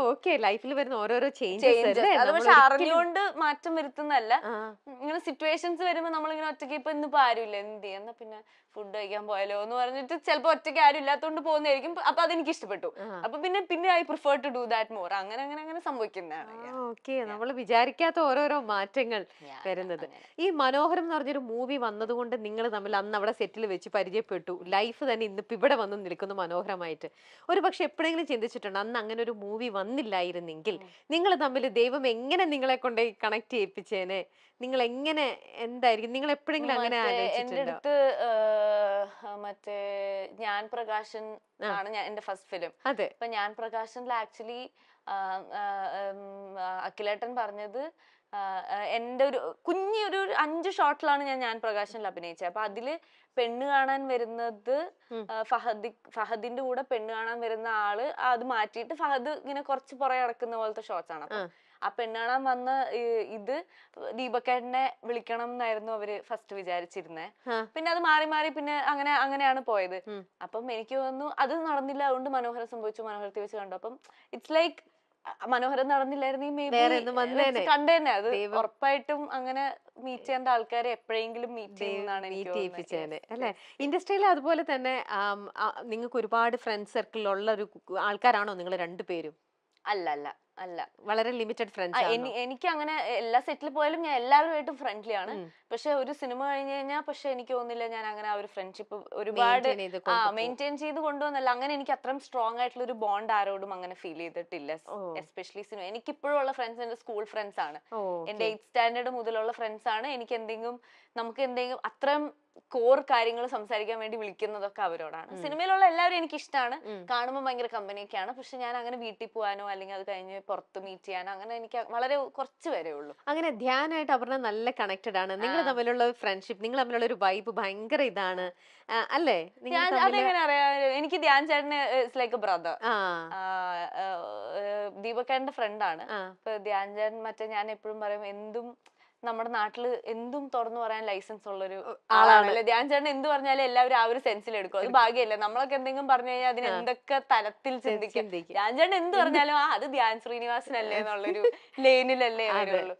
Okay. ലൈഫിൽ വരുന്ന ഓരോരോ ചേഞ്ചസ് ചേഞ്ചസ് അല്ലേ അത് നമ്മൾ പക്ഷെ ഒരിക്കലും അറിഞ്ഞുകൊണ്ട് മാറ്റം വരുത്തുന്നല്ല. ആ, ഇങ്ങനെ സിറ്റുവേഷൻസ് വരുമ്പോ നമ്മളിങ്ങനെ ഒറ്റയ്ക്ക് ഇപ്പൊ ഇന്നിപ്പോ ആരുമില്ല എന്ത് ചെയ്യാ, എന്നാ പിന്നെ ഫുഡ് കഴിക്കാൻ പോയാലോ എന്ന് പറഞ്ഞിട്ട് ചിലപ്പോ ഒറ്റയ്ക്ക് ആരും ഇല്ലാത്തോണ്ട് പോകുന്നതായിരിക്കും. അപ്പൊ അതെനിക്ക് ഇഷ്ടപ്പെട്ടു. ആ. അപ്പൊ പിന്നെ I prefer to do that more. അങ്ങനെ അങ്ങനെ അങ്ങനെ സംഭവിക്കുന്നതാണ്. ഓക്കെ. നമ്മൾ വിചാരിക്കാത്ത ഓരോരോ മാറ്റങ്ങൾ വരുന്നത്. അങ്ങനെ ഈ മനോഹരം എന്ന് പറഞ്ഞൊരു മൂവി വന്നതുകൊണ്ട് നിങ്ങൾ തമ്മിൽ അന്ന് അവിടെ സെറ്റിൽ വെച്ച് പരിചയപ്പെട്ടു. ലൈഫ് തന്നെ ഇന്നിപ്പോ ഇവിടെ വന്ന് നിൽക്കുന്നു മനോഹരമായിട്ട്. ഒരു പക്ഷെ എപ്പോഴെങ്കിലും ചിന്തിച്ചിട്ടുണ്ട് അന്ന് അങ്ങനെ ഒരു മൂവി വന്നില്ലായിരുന്നെങ്കിൽ നിങ്ങൾ തമ്മിൽ ദൈവം എങ്ങനെ നിങ്ങളെ കൊണ്ട് കണക്ട് ചെയ്യിപ്പിച്ചേനെ? നിങ്ങൾ എങ്ങനെ എന്തായിരിക്കും? നിങ്ങൾ എപ്പോഴെങ്കിലും അങ്ങനെ മറ്റേ എന്റെ ആലോചിച്ചിട്ടുണ്ടോ? അടുത്ത് മറ്റേ ഞാൻ പ്രകാശൻ ആണ് എന്റെ ഫസ്റ്റ് ഫിലിം. അതെ. അപ്പൊ ഞാൻ പ്രകാശനിൽ ആക്ച്വലി അഖിലേട്ടൻ പറഞ്ഞത് എന്റെ ഒരു കുഞ്ഞൊരു 5 ഷോട്ടിലാണ് ഞാൻ പ്രകാശനിൽ അഭിനയിച്ചത്. അപ്പൊ അതില് പെണ്ണ് കാണാൻ വരുന്നത് ഫഹദിന്റെ കൂടെ പെണ്ണ് കാണാൻ വരുന്ന ആള് അത് മാറ്റിയിട്ട് ഫഹദ് ഇങ്ങനെ കുറച്ച് പുറകെ നടക്കുന്ന പോലത്തെ ഷോട്ട്സ് ആണ്. അപ്പൊ ആ പെണ്ണ് കാണാൻ വന്ന ഇത് ദീപക്കേട്ടനെ വിളിക്കണം എന്നായിരുന്നു അവര് ഫസ്റ്റ് വിചാരിച്ചിരുന്നേ. പിന്നെ അത് മാറി മാറി പിന്നെ അങ്ങനെയാണ് പോയത്. അപ്പം എനിക്ക് തോന്നുന്നു അത് നടന്നില്ല, അതുകൊണ്ട് മനോഹരം സംഭവിച്ചു, മനോഹരത്തെ വെച്ച് കണ്ടു. അപ്പം ഇറ്റ്സ് ലൈക്ക് മനോഹരം നടന്നില്ലായിരുന്നെങ്കിൽ കണ്ടേനെ. അത് ഉറപ്പായിട്ടും അങ്ങനെ മീറ്റ് ചെയ്യേണ്ട ആൾക്കാരെ എപ്പോഴെങ്കിലും മീറ്റ് ചെയ്യുന്നതാണ് എനിക്ക് തോന്നുന്നത് അല്ലെ? ഇൻഡസ്ട്രിയിൽ അതുപോലെ തന്നെ നിങ്ങൾക്ക് ഒരുപാട് ഫ്രണ്ട് സർക്കിൾ ഉള്ള ഒരു ആൾക്കാരാണോ നിങ്ങൾ രണ്ടുപേരും? അല്ല അല്ല അല്ല, വളരെ ലിമിറ്റഡ് ഫ്രണ്ട്സ്. എനിക്ക് അങ്ങനെ എല്ലാ സെറ്റിൽ പോയാലും ഞാൻ എല്ലാവരുമായിട്ടും ഫ്രണ്ട്ലി ആണ്. പക്ഷെ ഒരു സിനിമ കഴിഞ്ഞ് കഴിഞ്ഞാൽ പക്ഷെ എനിക്ക് തോന്നുന്നില്ല ഞാൻ അങ്ങനെ ആ ഒരു ഫ്രണ്ട്ഷിപ്പ് ഒരുപാട് മെയിൻറ്റെയിൻ ചെയ്ത് കൊണ്ടുവന്നല്ല. അങ്ങനെ എനിക്ക് അത്രയും സ്ട്രോങ് ആയിട്ടുള്ള ഒരു ബോണ്ട് ആരോടും അങ്ങനെ ഫീൽ ചെയ്തിട്ടില്ല. Especially cinema. എനിക്ക് ഇപ്പോഴും ഉള്ള ഫ്രണ്ട്സ് എന്റെ സ്കൂൾ ഫ്രണ്ട്സ് ആണ്. എന്റെ 8th സ്റ്റാൻഡേർഡ് മുതലുള്ള ഫ്രണ്ട്സ് ആണ്. നമുക്ക് എന്തെങ്കിലും അത്രയും കോർ കാര്യങ്ങൾ സംസാരിക്കാൻ വേണ്ടി വിളിക്കുന്നതൊക്കെ അവരോടാണ്. സിനിമയിലുള്ള എല്ലാവരും എനിക്ക് ഇഷ്ടമാണ്, കാണുമ്പോൾ ഭയങ്കര കമ്പനിയൊക്കെയാണ്. പക്ഷെ ഞാൻ അങ്ങനെ വീട്ടിൽ പോകാനോ അല്ലെങ്കിൽ അത് കഴിഞ്ഞ് പുറത്ത് മീറ്റ് ചെയ്യാനോ അങ്ങനെ എനിക്ക് വളരെ കുറച്ച് വരെ ഉള്ളൂ. അങ്ങനെ ധ്യാനായിട്ട് അപർണ നല്ല കണക്റ്റഡ് ആണ്. നിങ്ങൾ തമ്മിലുള്ള ഫ്രണ്ട്ഷിപ്പ്, നിങ്ങൾ തമ്മിലുള്ള ഒരു വൈബ് ഭയങ്കര ഇതാണ് അല്ലേ? അതെങ്ങനെ അറിയാം? എനിക്ക് ധ്യാൻ ചേട്ടന് ലൈക്ക് എ ബ്രദർ. ദീപക്കേട്ടന്റെ ഫ്രണ്ടാണ്. ഇപ്പൊ ധ്യാൻ ചേട്ടൻ മറ്റേ ഞാൻ എപ്പോഴും പറയും എന്തും നമ്മുടെ നാട്ടില് എന്തും തുറന്നു പറയാൻ ലൈസൻസ് ഉള്ളൊരു ആളാണല്ലേ ധ്യാൻ ചേട്ടൻ. എന്ത് പറഞ്ഞാലും എല്ലാവരും ആ ഒരു സെൻസിൽ എടുക്കും. അത് ഭാഗ്യമല്ലേ. നമ്മളൊക്കെ എന്തെങ്കിലും പറഞ്ഞു കഴിഞ്ഞാൽ അതിന് എന്തൊക്കെ തലത്തിൽ ചിന്തിക്കും. ധ്യാൻ ചേട്ടൻ എന്ത് പറഞ്ഞാലും അത് ധ്യാൻ ശ്രീനിവാസനല്ലേ എന്നുള്ളൊരു ലെയിനിലല്ലേ വരുള്ളൂ.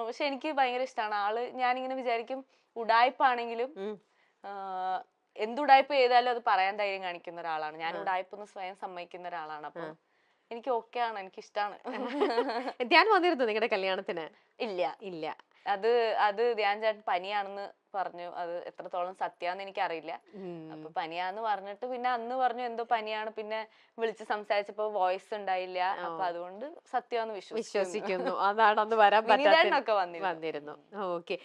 പക്ഷെ എനിക്ക് ഭയങ്കര ഇഷ്ടമാണ് ആള്. ഞാനിങ്ങനെ വിചാരിക്കും ഉടായ്പാണെങ്കിലും എന്തുടായ്പ ചെയ്താലും അത് പറയാൻ ധൈര്യം കാണിക്കുന്ന ഒരാളാണ്. ഞാൻ ഉടായ്പെന്ന് സ്വയം സമ്മതിക്കുന്ന ഒരാളാണ്. അപ്പൊ എനിക്ക് ഓക്കെ ആണ്, എനിക്ക് ഇഷ്ടമാണ്. ധ്യാൻ വന്നിരുന്നു നിങ്ങളുടെ കല്യാണത്തിന്? ഇല്ല ഇല്ല. അത് ധ്യാൻ ചേട്ടൻ പനിയാണെന്ന് പറഞ്ഞു. അത് എത്രത്തോളം സത്യാന്ന് എനിക്ക് അറിയില്ല. അപ്പൊ പനിയാന്ന് പറഞ്ഞിട്ട് പിന്നെ അന്ന് പറഞ്ഞു എന്തോ പനിയാണ്. പിന്നെ വിളിച്ച് സംസാരിച്ചപ്പോ വോയിസ് ഉണ്ടായില്ല. അപ്പൊ അതുകൊണ്ട് സത്യമാന്ന് വിശ്വസിക്കുന്നു. അതാണ് അന്ന് വരാൻ പറ്റാത്തതൊക്കെ വന്നിരുന്നു. ഓക്കെ.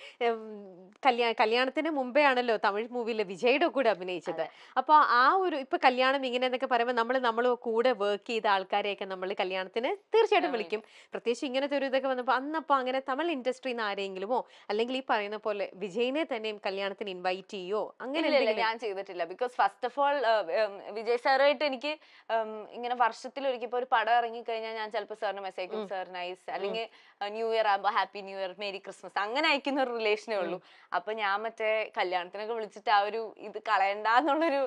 കല്യാണത്തിന് മുമ്പേ ആണല്ലോ തമിഴ് മൂവിയിലെ വിജയുടെ കൂടെ അഭിനയിച്ചത്. അപ്പൊ ആ ഒരു ഇപ്പൊ കല്യാണം ഇങ്ങനെ എന്നൊക്കെ പറയുമ്പോൾ നമ്മൾ കൂടെ വർക്ക് ചെയ്ത ആൾക്കാരെയൊക്കെ നമ്മൾ കല്യാണത്തിന് തീർച്ചയായിട്ടും വിളിക്കും. പ്രത്യേകിച്ച് ഇങ്ങനത്തെ ഒരു ഇതൊക്കെ വന്നപ്പോ അന്നപ്പോ അങ്ങനെ തമിഴ് ഇൻഡസ്ട്രിന്ന് ആരെങ്കിലുമോ അല്ലെങ്കിൽ ഈ പറയുന്ന പോലെ വിജയിനെ തന്നെയും കല്യാണത്തിന് ഇൻവൈറ്റ് ചെയ്യോ അങ്ങനെ? ഞാൻ ചെയ്തിട്ടില്ല. Because first of all Vijay സാറായിട്ട് എനിക്ക് ഇങ്ങനെ വർഷത്തിലൊരിക്കൽ ഇപ്പൊ ഒരു പടം ഇറങ്ങി കഴിഞ്ഞാൽ ഞാൻ ചിലപ്പോൾ സാറിന് മെസ്സേജ് അയക്കും, സാർ നൈസ്, അല്ലെങ്കിൽ ന്യൂ ഇയർ ആകുമ്പോൾ happy new year, merry Christmas അങ്ങനെ അയക്കുന്ന ഒരു റിലേഷനേ ഉള്ളൂ. അപ്പൊ ഞാൻ മറ്റേ കല്യാണത്തിനൊക്കെ വിളിച്ചിട്ട് ആ ഒരു ഇത് കളയണ്ടെന്നുള്ളൊരു,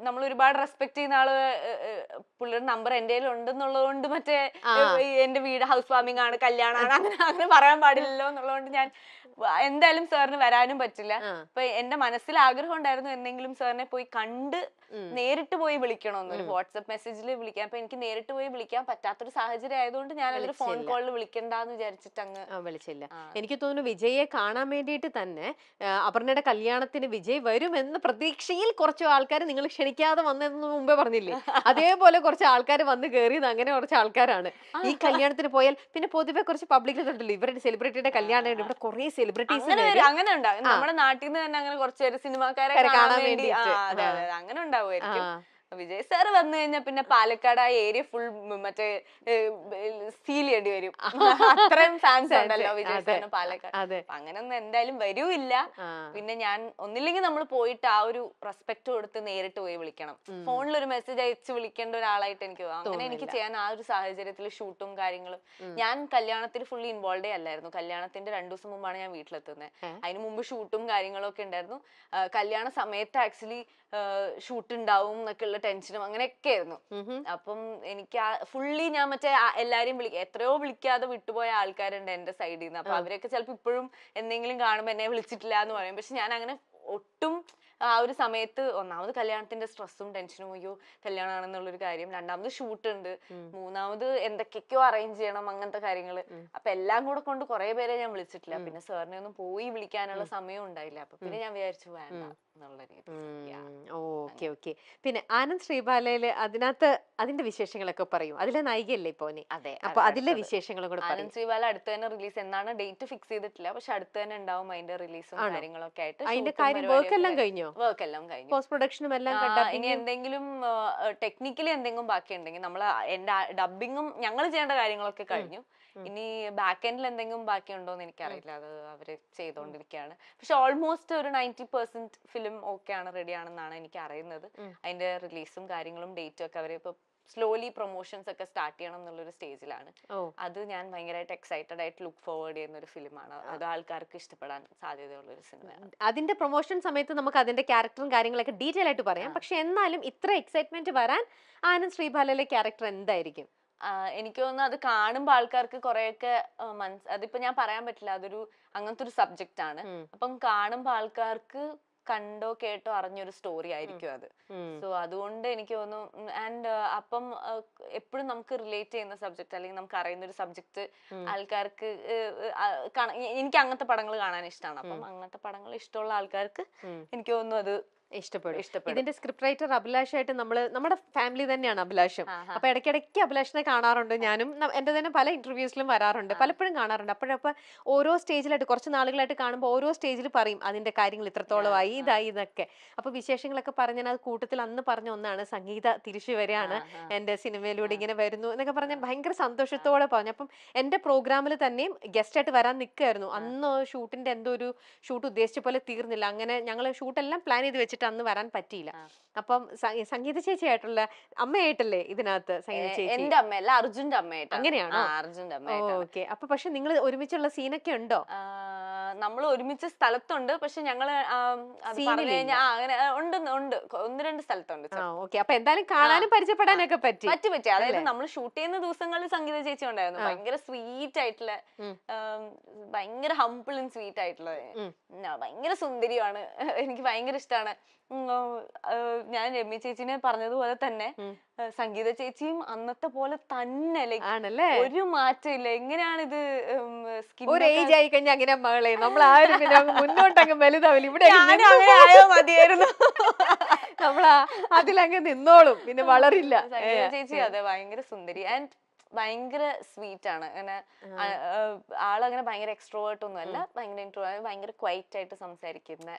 നമ്മൾ ഒരുപാട് റെസ്പെക്ട് ചെയ്യുന്ന ആള് പുള്ളിയുടെ നമ്പർ എന്റെ കയ്യിൽ ഉണ്ടെന്നുള്ളത് കൊണ്ട് മറ്റേ എന്റെ വീട് ഹൗസ് വാമിംഗ് ആണ്, കല്യാണമാണ്, അങ്ങനെ പറയാൻ പാടില്ലല്ലോ എന്നുള്ളതുകൊണ്ട് ഞാൻ എന്തായാലും സാറിന് വരാനും പറ്റില്ല. അപ്പൊ എന്റെ മനസ്സിൽ ആഗ്രഹം ഉണ്ടായിരുന്നു എന്തെങ്കിലും സാറിനെ പോയി കണ്ട് നേരിട്ട് പോയി വിളിക്കണമെന്ന്. ഒരു വാട്സ്ആപ്പ് മെസ്സേജിൽ വിളിക്കാം. അപ്പൊ എനിക്ക് നേരിട്ട് പോയി വിളിക്കാൻ പറ്റാത്തൊരു സാഹചര്യം ആയതുകൊണ്ട് ഞാൻ അതൊരു ഫോൺ കോളിൽ വിളിക്കണ്ടെന്ന് വിചാരിച്ചിട്ട് അങ്ങ് വിളിച്ചില്ല. എനിക്ക് തോന്നുന്നു വിജയെ കാണാൻ വേണ്ടിയിട്ട് തന്നെ അപർണയുടെ കല്യാണത്തിന് വിജയ് വരുമെന്ന പ്രതീക്ഷയിൽ കുറച്ച് ആൾക്കാർ നിങ്ങൾ ക്ഷണിക്കാതെ വന്നതെന്ന് മുമ്പേ പറഞ്ഞില്ലേ, അതേപോലെ കുറച്ച് ആൾക്കാർ വന്ന് കയറിയത് അങ്ങനെ കുറച്ച് ആൾക്കാരാണ്. ഈ കല്യാണത്തിന് പോയാൽ പിന്നെ പൊതുവെ കുറച്ച് പബ്ലിക്കിൽ ഉണ്ടല്ലോ ഇവരുടെ സെലിബ്രിറ്റിയുടെ കല്യാണം, ഇവിടെ കുറെ സെലിബ്രിറ്റീസ് അങ്ങനെ ഉണ്ടാവും. നമ്മുടെ നാട്ടിൽ നിന്ന് തന്നെ അങ്ങനെ കുറച്ച് സിനിമാക്കാരെ കാണാൻ വേണ്ടി അങ്ങനെ ഉണ്ടാവുമായിരിക്കും. വിജയ് സാർ വന്നു കഴിഞ്ഞാൽ പിന്നെ പാലക്കാട് ആ ഏരിയ ഫുൾ മറ്റേ സീൽ ചെയ്യേണ്ടി വരും. അത്രയും ഫാൻസ് ഉണ്ടല്ലോ വിജയ് സാറിന് പാലക്കാട്. അങ്ങനൊന്നും എന്തായാലും വരൂല്ല. പിന്നെ ഞാൻ ഒന്നില്ലെങ്കിൽ നമ്മൾ പോയിട്ട് ആ ഒരു റെസ്പെക്ട് കൊടുത്ത് നേരിട്ട് പോയി വിളിക്കണം. ഫോണിൽ ഒരു മെസ്സേജ് അയച്ച് വിളിക്കേണ്ട ഒരാളായിട്ട് എനിക്ക് തോന്നുന്നു. അങ്ങനെ എനിക്ക് ചെയ്യാൻ ആ ഒരു സാഹചര്യത്തിൽ ഷൂട്ടും കാര്യങ്ങളും. ഞാൻ കല്യാണത്തിൽ ഫുള്ളി ഇൻവോൾവേ അല്ലായിരുന്നു. കല്യാണത്തിന്റെ 2 ദിവസം മുമ്പാണ് ഞാൻ വീട്ടിലെത്തുന്നത്. അതിന് മുമ്പ് ഷൂട്ടും കാര്യങ്ങളും ഒക്കെ ഉണ്ടായിരുന്നു. കല്യാണ സമയത്ത് ആക്ച്വലി ഷൂട്ട് ഉണ്ടാവും എന്നൊക്കെ ഉള്ള ഭയങ്കര ടെൻഷനും അങ്ങനെയൊക്കെ ആയിരുന്നു. ഉം. അപ്പം എനിക്ക് ഫുള്ളി ഞാൻ മറ്റേ എല്ലാരെയും എത്രയോ വിളിക്കാതെ വിട്ടുപോയ ആൾക്കാരുണ്ട് എന്റെ സൈഡിൽ നിന്ന്. അപ്പൊ അവരൊക്കെ ചിലപ്പോ ഇപ്പോഴും എന്തെങ്കിലും കാണുമ്പോ എന്നെ വിളിച്ചിട്ടില്ല എന്ന് പറയും. പക്ഷെ ഞാൻ അങ്ങനെ ഒട്ടും ആ ഒരു സമയത്ത് ഒന്നാമത് കല്യാണത്തിന്റെ സ്ട്രെസ്സും ടെൻഷനും, അയ്യോ കല്യാണമാണെന്നുള്ളൊരു കാര്യം, രണ്ടാമത് ഷൂട്ട് ഉണ്ട്, മൂന്നാമത് എന്തൊക്കെയൊക്കെയോ അറേഞ്ച് ചെയ്യണം, അങ്ങനത്തെ കാര്യങ്ങള്. അപ്പൊ എല്ലാം കൂടെ കൊണ്ട് കുറെ പേരെ ഞാൻ വിളിച്ചിട്ടില്ല. പിന്നെ സാറിനെ ഒന്നും പോയി വിളിക്കാനുള്ള സമയം ഉണ്ടായില്ല. അപ്പൊ പിന്നെ ഞാൻ വിചാരിച്ചു വേണ്ട എന്നുള്ള രീതി. Okay okay. പിന്നെ ആനന്ദ് ശ്രീബാലയില് അതിനകത്ത് അതിന്റെ വിശേഷങ്ങളൊക്കെ പറയും. അതിലെ നായികയല്ലേ ഇപ്പൊ നീ? അതെ. അപ്പൊ അതിലെ വിശേഷങ്ങളും കൂടെ പറയും. ആനന്ദ് ശ്രീബാല അടുത്ത് തന്നെ റിലീസ്, എന്നാണ് ഡേറ്റ് ഫിക്സ് ചെയ്തിട്ടില്ല, പക്ഷെ അടുത്ത് തന്നെ ഉണ്ടാവും അതിന്റെ റിലീസും കാര്യങ്ങളൊക്കെ ആയിട്ട്. അതിന്റെ കാര്യം വർക്ക് എല്ലാം കഴിഞ്ഞോ? വർക്ക് എല്ലാം കഴിഞ്ഞു. പോസ്റ്റ് പ്രൊഡക്ഷനും എല്ലാം. ഇനി എന്തെങ്കിലും ടെക്നിക്കലി എന്തെങ്കിലും ബാക്കി ഉണ്ടെങ്കിൽ നമ്മൾ എന്റെ ഡബിങ്ങും ഞങ്ങൾ ചെയ്യേണ്ട കാര്യങ്ങളൊക്കെ കഴിഞ്ഞു. ഇനി ബാക്ക് എൻഡിൽ എന്തെങ്കിലും ബാക്കിയുണ്ടോ എന്ന് എനിക്കറിയില്ല, അത് അവര് ചെയ്തോണ്ടിരിക്കുകയാണ്. പക്ഷെ ഓൾമോസ്റ്റ് ഒരു 90% ഫിലിം ഓക്കെ ആണ്, റെഡി ആണെന്നാണ് എനിക്ക് അറിയുന്നത്. അതിന്റെ റിലീസും കാര്യങ്ങളും ഡേറ്റും ഒക്കെ അവര് ഇപ്പൊ സ്ലോലി പ്രൊമോഷൻസ് ഒക്കെ സ്റ്റാർട്ട് ചെയ്യണം എന്നുള്ളൊരു സ്റ്റേജിലാണ്. അത് ഞാൻ ഭയങ്കരമായിട്ട് എക്സൈറ്റഡ് ആയിട്ട് ലുക്ക് ഫോർവേഡ് ചെയ്യുന്ന ഒരു ഫിലിമാണ്. അത് ആൾക്കാർക്ക് ഇഷ്ടപ്പെടാൻ സാധ്യതയുള്ള ഒരു സിനിമയാണ്. അതിന്റെ പ്രൊമോഷൻ സമയത്ത് നമുക്ക് അതിന്റെ ക്യാരക്ടറും കാര്യങ്ങളൊക്കെ ഡീറ്റെയിൽ ആയിട്ട് പറയാം. പക്ഷെ എന്നാലും ഇത്ര എക്സൈറ്റ്മെന്റ് വരാൻ ആനന്ദ് ശ്രീബാലയിലെ ക്യാരക്ടർ എന്തായിരിക്കും? എനിക്ക് തോന്നുന്നു അത് കാണുമ്പോൾ ആൾക്കാർക്ക് കുറെയൊക്കെ അതിപ്പോ ഞാൻ പറയാൻ പറ്റില്ല, അതൊരു അങ്ങനത്തെ ഒരു സബ്ജക്റ്റ് ആണ്. അപ്പം കാണുമ്പോൾ ആൾക്കാർക്ക് കണ്ടോ കേട്ടോ അറിഞ്ഞൊരു സ്റ്റോറി ആയിരിക്കും അത്. സോ അതുകൊണ്ട് എനിക്ക് തോന്നുന്നു, ആൻഡ് അപ്പം എപ്പോഴും നമുക്ക് റിലേറ്റ് ചെയ്യുന്ന സബ്ജക്ട് അല്ലെങ്കിൽ നമുക്ക് അറിയുന്ന ഒരു സബ്ജക്ട് ആൾക്കാർക്ക് എനിക്ക് അങ്ങനത്തെ പടങ്ങൾ കാണാൻ ഇഷ്ടമാണ്. അപ്പം അങ്ങനത്തെ പടങ്ങൾ ഇഷ്ടമുള്ള ആൾക്കാർക്ക് എനിക്ക് തോന്നുന്നു അത് ഇഷ്ടപ്പെടും. ഇതിന്റെ സ്ക്രിപ്റ്റ് റൈറ്റർ അഭിലാഷായിട്ട് നമ്മുടെ ഫാമിലി തന്നെയാണ് അഭിലാഷും. അപ്പൊ ഇടയ്ക്കിടയ്ക്ക് അഭിലാഷിനെ കാണാറുണ്ട്. ഞാനും എന്റെ തന്നെ പല ഇന്റർവ്യൂസിലും വരാറുണ്ട്, പലപ്പോഴും കാണാറുണ്ട്. അപ്പോഴപ്പോ ഓരോ സ്റ്റേജിലായിട്ട് കുറച്ച് നാളുകളായിട്ട് കാണുമ്പോൾ ഓരോ സ്റ്റേജിൽ പറയും അതിന്റെ കാര്യങ്ങൾ ഇത്രത്തോളമായി, ഇതായി, ഇതൊക്കെ. അപ്പൊ വിശേഷങ്ങളൊക്കെ പറഞ്ഞാൽ അത് കൂട്ടത്തിൽ അന്ന് പറഞ്ഞ ഒന്നാണ്, സംഗീത തിരിച്ചു വരികയാണ്, എന്റെ സിനിമയിലൂടെ ഇങ്ങനെ വരുന്നു എന്നൊക്കെ പറഞ്ഞാൽ ഭയങ്കര സന്തോഷത്തോടെ പറഞ്ഞു. അപ്പം എന്റെ പ്രോഗ്രാമിൽ തന്നെയും ഗസ്റ്റ് ആയിട്ട് വരാൻ നിൽക്കായിരുന്നു. അന്ന് ഷൂട്ടിന്റെ എന്തോ ഒരു ഷൂട്ട് ഉദ്ദേശിച്ച പോലെ തീർന്നില്ല. അങ്ങനെ ഞങ്ങൾ ഷൂട്ടെല്ലാം പ്ലാൻ ചെയ്ത് വെച്ചിട്ട് അന്ന് വരാൻ പറ്റിയില്ല. അപ്പം സംഗീത ചേച്ചിയായിട്ടുള്ള അമ്മയായിട്ടല്ലേ ഇതിനകത്ത്? സംഗീത ചേച്ചി എന്റെ അമ്മയല്ല, അർജുന്റെ അമ്മയായിട്ട്. അങ്ങനെയാണോ? അർജുന്റെ അമ്മയായിട്ട്. ഓക്കെ. അപ്പൊ പക്ഷെ നിങ്ങൾ ഒരുമിച്ചുള്ള സീനൊക്കെ ഉണ്ടോ? നമ്മൾ ഒരുമിച്ച് സ്ഥലത്തുണ്ട്, പക്ഷെ ഞങ്ങള് അങ്ങനെ ഉണ്ട്, 1-2 സ്ഥലത്തുണ്ട്. ഓക്കെ. അപ്പൊ എന്തായാലും കാണാനും പരിചയപ്പെടാനൊക്കെ പറ്റി. അതായത് നമ്മൾ ഷൂട്ട് ചെയ്യുന്ന ദിവസങ്ങളിൽ സംഗീത ചേച്ചി ഉണ്ടായിരുന്നു. ഭയങ്കര സ്വീറ്റ് ആയിട്ടുള്ള, ഭയങ്കര ഹംബിൾ ആൻഡ് സ്വീറ്റ് ആയിട്ടുള്ള, ഭയങ്കര സുന്ദരിയാണ്. എനിക്ക് ഭയങ്കര ഇഷ്ടമാണ്. ഞാൻ രമ്യ ചേച്ചിനെ പറഞ്ഞതുപോലെ തന്നെ സംഗീത ചേച്ചിയും അന്നത്തെ പോലെ തന്നെ, ഒരു മാറ്റം ഇല്ല. എങ്ങനെയാണ് ഇത് ഒരു ഏജ് ആയി കഴിഞ്ഞാൽ അങ്ങനെ മകളെ നമ്മൾ ആരും പിന്നെ മുന്നോട്ടങ്ങ് വലുതാവില്ല. ഇവിടെ മതിയായിരുന്നു, നമ്മളാ അതിലങ്ങ് നിന്നോളും, പിന്നെ വളരില്ല. സംഗീത ചേച്ചി അതെ ഭയങ്കര സുന്ദരി ആൻഡ് ഭയങ്കര സ്വീറ്റ് ആണ്. അങ്ങനെ ആളങ്ങനെ ഭയങ്കര എക്സ്ട്രോവേർട്ട് ഒന്നും അല്ല, ഭയങ്കര ക്വൈറ്റ് ആയിട്ട് സംസാരിക്കുന്ന,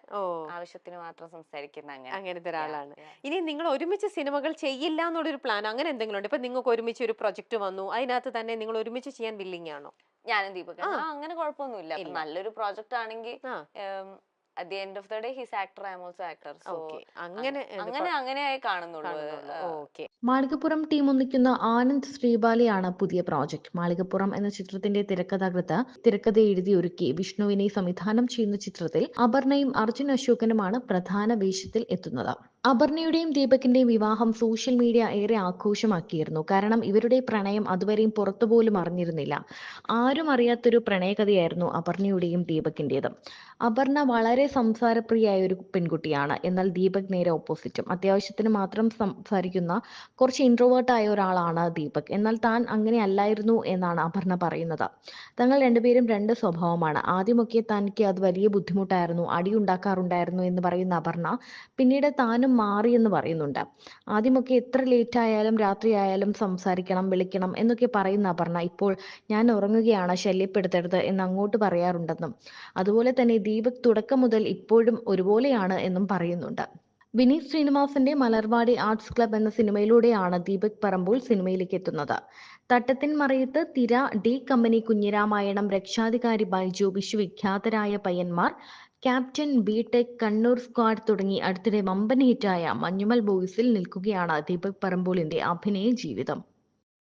ആവശ്യത്തിന് മാത്രം സംസാരിക്കുന്ന അങ്ങനത്തെ ഒരാളാണ്. ഇനി നിങ്ങൾ ഒരുമിച്ച് സിനിമകൾ ചെയ്യില്ല എന്നുള്ളൊരു പ്ലാൻ അങ്ങനെ എന്തെങ്കിലും ഉണ്ട്? ഇപ്പൊ നിങ്ങൾക്ക് ഒരുമിച്ച് ഒരു പ്രൊജക്ട് വന്നു, അതിനകത്ത് തന്നെ നിങ്ങൾ ഒരുമിച്ച് ചെയ്യാൻ വില്ലിങ് ആണോ? ഞാനും ദീപക് അങ്ങനെ കുഴപ്പമൊന്നുമില്ല. നല്ലൊരു പ്രോജക്റ്റ് ആണെങ്കിൽ at the end of the day he's actor, I am also actor. So അങ്ങനെയായി കാണുന്നുള്ളൂ. മാളികപ്പുറം ടീം ഒന്നിക്കുന്ന ആനന്ദ് ശ്രീബാലയാണ് പുതിയ പ്രോജക്ട്. മാളികപ്പുറം എന്ന ചിത്രത്തിന്റെ തിരക്കഥാകൃത്ത് തിരക്കഥ എഴുതി ഒരുക്കി വിഷ്ണുവിനെ സംവിധാനം ചെയ്യുന്ന ചിത്രത്തിൽ അപർണയും അർജുൻ അശോകനുമാണ് പ്രധാന വേഷത്തിൽ എത്തുന്നത്. അപർണയുടെയും ദീപകിന്റെയും വിവാഹം സോഷ്യൽ മീഡിയ ഏറെ ആഘോഷമാക്കിയിരുന്നു. കാരണം ഇവരുടെ പ്രണയം അതുവരെയും പുറത്തുപോലും അറിഞ്ഞിരുന്നില്ല. ആരും അറിയാത്തൊരു പ്രണയകഥയായിരുന്നു അപർണയുടെയും ദീപകിന്റേതും. അപർണ വളരെ സംസാരപ്രിയായ ഒരു പെൺകുട്ടിയാണ്. എന്നാൽ ദീപക് നേരെ ഓപ്പോസിറ്റും. അത്യാവശ്യത്തിന് മാത്രം സംസാരിക്കുന്ന കുറച്ച് ഇൻട്രോവേർട്ടായ ഒരാളാണ് ദീപക്. എന്നാൽ താൻ അങ്ങനെ അല്ലായിരുന്നു എന്നാണ് അപർണ പറയുന്നത്. തങ്ങൾ രണ്ടുപേരും രണ്ട് സ്വഭാവമാണ്. ആദ്യമൊക്കെ തനിക്ക് അത് വലിയ ബുദ്ധിമുട്ടായിരുന്നു, അടിയുണ്ടാക്കാറുണ്ടായിരുന്നു എന്ന് പറയുന്ന അപർണ പിന്നീട് താനും മാറിയെന്ന് പറയുന്നുണ്ട്. ആദ്യമൊക്കെ എത്ര ലേറ്റ് ആയാലും രാത്രിയായാലും സംസാരിക്കണം, വിളിക്കണം എന്നൊക്കെ പറയുന്ന അപർണ ഇപ്പോൾ ഞാൻ ഉറങ്ങുകയാണ്, ശല്യപ്പെടുത്തരുത് എന്ന് അങ്ങോട്ട് പറയാറുണ്ടെന്നും അതുപോലെ തന്നെ ദീപക് തുടക്കം മുതൽ ഇപ്പോഴും ഒരുപോലെയാണ് എന്നും പറയുന്നുണ്ട്. വിനീത് ശ്രീനിവാസന്റെ മലർവാടി ആർട്സ് ക്ലബ് എന്ന സിനിമയിലൂടെയാണ് ദീപക് പറമ്പോൾ സിനിമയിലേക്ക് എത്തുന്നത്. തട്ടത്തിൻ മറയത്ത്, തിര, D company, Kunjiramayanam, Rakshadhikari Baiju, Vishwavikhyatharaya Payyanmar, captain, B Tech, Kannur squad തുടങ്ങി അടുത്തിടെ വമ്പൻ ഹിറ്റായ മഞ്ഞുമൽ ബോയ്സിൽ നിൽക്കുകയാണ് ദീപക് പറമ്പോളിന്റെ അഭിനയ ജീവിതം.